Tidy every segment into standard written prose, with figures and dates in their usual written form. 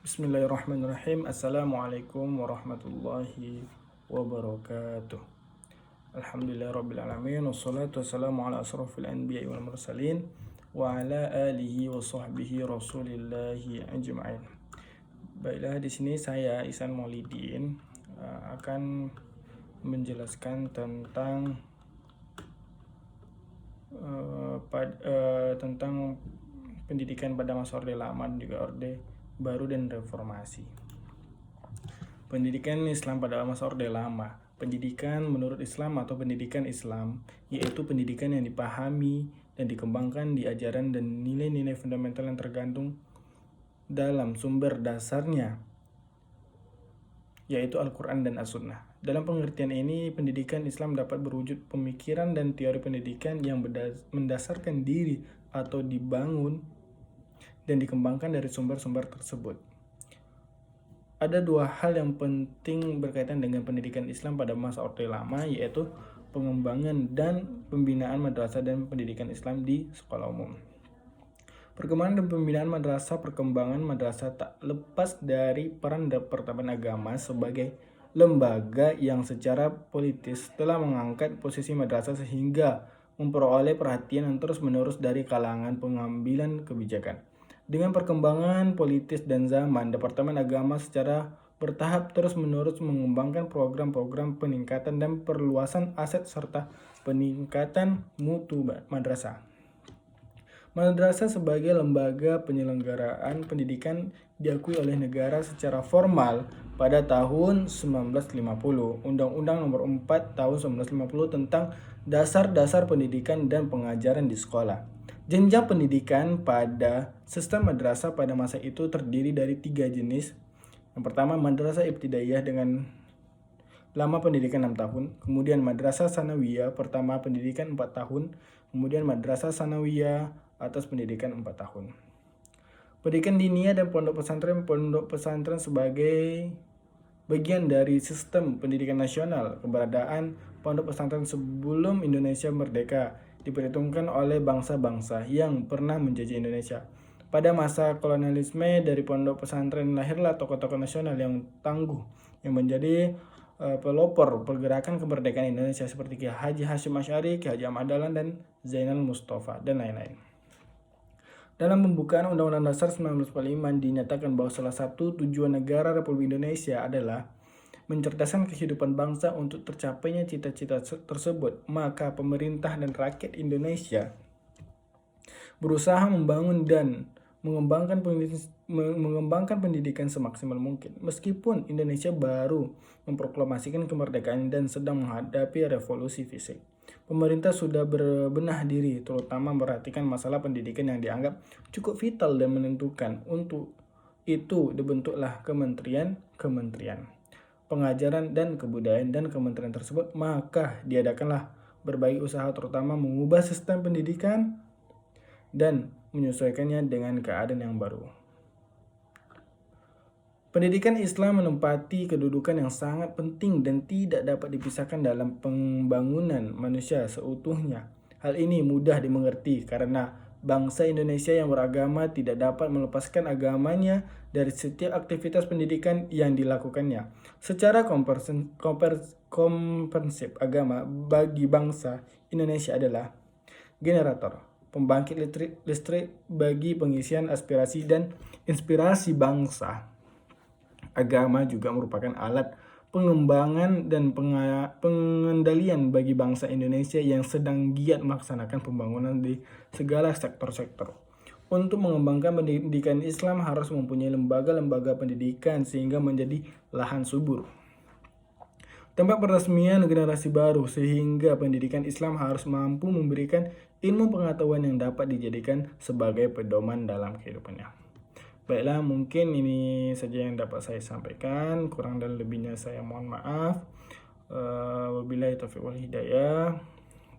Bismillahirrahmanirrahim. Assalamualaikum warahmatullahi wabarakatuh. Alhamdulillahirrabbilalamin. Wassalatu wassalamu ala asrafil anbiya wal mursalin wa ala alihi wa sahbihi rasulillahi ajma'in. Baiklah, di sini saya Ihsan Maulidin akan menjelaskan tentang pendidikan pada masa Orde Lama dan juga Orde Baru dan Reformasi. Pendidikan Islam pada masa Orde Lama. Pendidikan menurut Islam atau pendidikan Islam yaitu pendidikan yang dipahami dan dikembangkan di ajaran dan nilai-nilai fundamental yang tergantung dalam sumber dasarnya, yaitu Al-Quran dan As-Sunnah. Dalam pengertian ini, pendidikan Islam dapat berwujud pemikiran dan teori pendidikan yang mendasarkan diri atau dibangun dan dikembangkan dari sumber-sumber tersebut. Ada dua hal yang penting berkaitan dengan pendidikan Islam pada masa Orde Lama, yaitu pengembangan dan pembinaan madrasah dan pendidikan Islam di sekolah umum. Perkembangan dan pembinaan madrasah, perkembangan madrasah tak lepas dari peran Departemen Agama sebagai lembaga yang secara politis telah mengangkat posisi madrasah sehingga memperoleh perhatian yang terus-menerus dari kalangan pengambilan kebijakan. Dengan perkembangan politis dan zaman, Departemen Agama secara bertahap terus-menerus mengembangkan program-program peningkatan dan perluasan aset serta peningkatan mutu madrasah. Madrasah sebagai lembaga penyelenggaraan pendidikan diakui oleh negara secara formal pada tahun 1950. Undang-Undang Nomor 4 Tahun 1950 tentang Dasar-Dasar Pendidikan dan Pengajaran di Sekolah. Jenjang pendidikan pada sistem madrasah pada masa itu terdiri dari 3 jenis. Yang pertama, madrasah ibtidaiyah dengan lama pendidikan 6 tahun. Kemudian madrasah sanawiyah pertama pendidikan 4 tahun. Kemudian madrasah sanawiyah atas pendidikan 4 tahun. Pendidikan diniyah dan pondok pesantren sebagai bagian dari sistem pendidikan nasional. Keberadaan pondok pesantren sebelum Indonesia merdeka diperhitungkan oleh bangsa-bangsa yang pernah menjajah Indonesia. Pada masa kolonialisme, dari pondok pesantren lahirlah tokoh-tokoh nasional yang tangguh yang menjadi pelopor pergerakan kemerdekaan Indonesia seperti Ki Haji Hasyim Asy'ari, Ki Haji Ahmad Dahlan, dan Zainal Mustafa, dan lain-lain. Dalam pembukaan Undang-Undang Dasar 1945 dinyatakan bahwa salah satu tujuan negara Republik Indonesia adalah mencerdaskan kehidupan bangsa. Untuk tercapainya cita-cita tersebut, maka pemerintah dan rakyat Indonesia berusaha membangun dan mengembangkan pendidikan semaksimal mungkin. Meskipun Indonesia baru memproklamasikan kemerdekaan dan sedang menghadapi revolusi fisik, pemerintah sudah berbenah diri, terutama memperhatikan masalah pendidikan yang dianggap cukup vital dan menentukan. Untuk itu dibentuklah kementerian pengajaran dan kebudayaan, dan kementerian tersebut maka diadakanlah berbagai usaha, terutama mengubah sistem pendidikan dan menyesuaikannya dengan keadaan yang baru. Pendidikan Islam menempati kedudukan yang sangat penting dan tidak dapat dipisahkan dalam pembangunan manusia seutuhnya. Hal ini mudah dimengerti karena bangsa Indonesia yang beragama tidak dapat melepaskan agamanya dari setiap aktivitas pendidikan yang dilakukannya. Secara komprehensif, agama bagi bangsa Indonesia adalah generator, pembangkit listrik bagi pengisian aspirasi dan inspirasi bangsa. Agama juga merupakan alat pengembangan dan pengendalian bagi bangsa Indonesia yang sedang giat melaksanakan pembangunan di segala sektor-sektor. Untuk mengembangkan pendidikan Islam harus mempunyai lembaga-lembaga pendidikan sehingga menjadi lahan subur, tempat peresmian generasi baru, sehingga pendidikan Islam harus mampu memberikan ilmu pengetahuan yang dapat dijadikan sebagai pedoman dalam kehidupannya. Baiklah, mungkin ini saja yang dapat saya sampaikan. Kurang dan lebihnya saya mohon maaf. Wabillahi taufiq wal hidayah.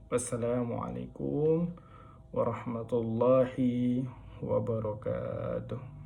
Wassalamualaikum warahmatullahi wabarakatuh.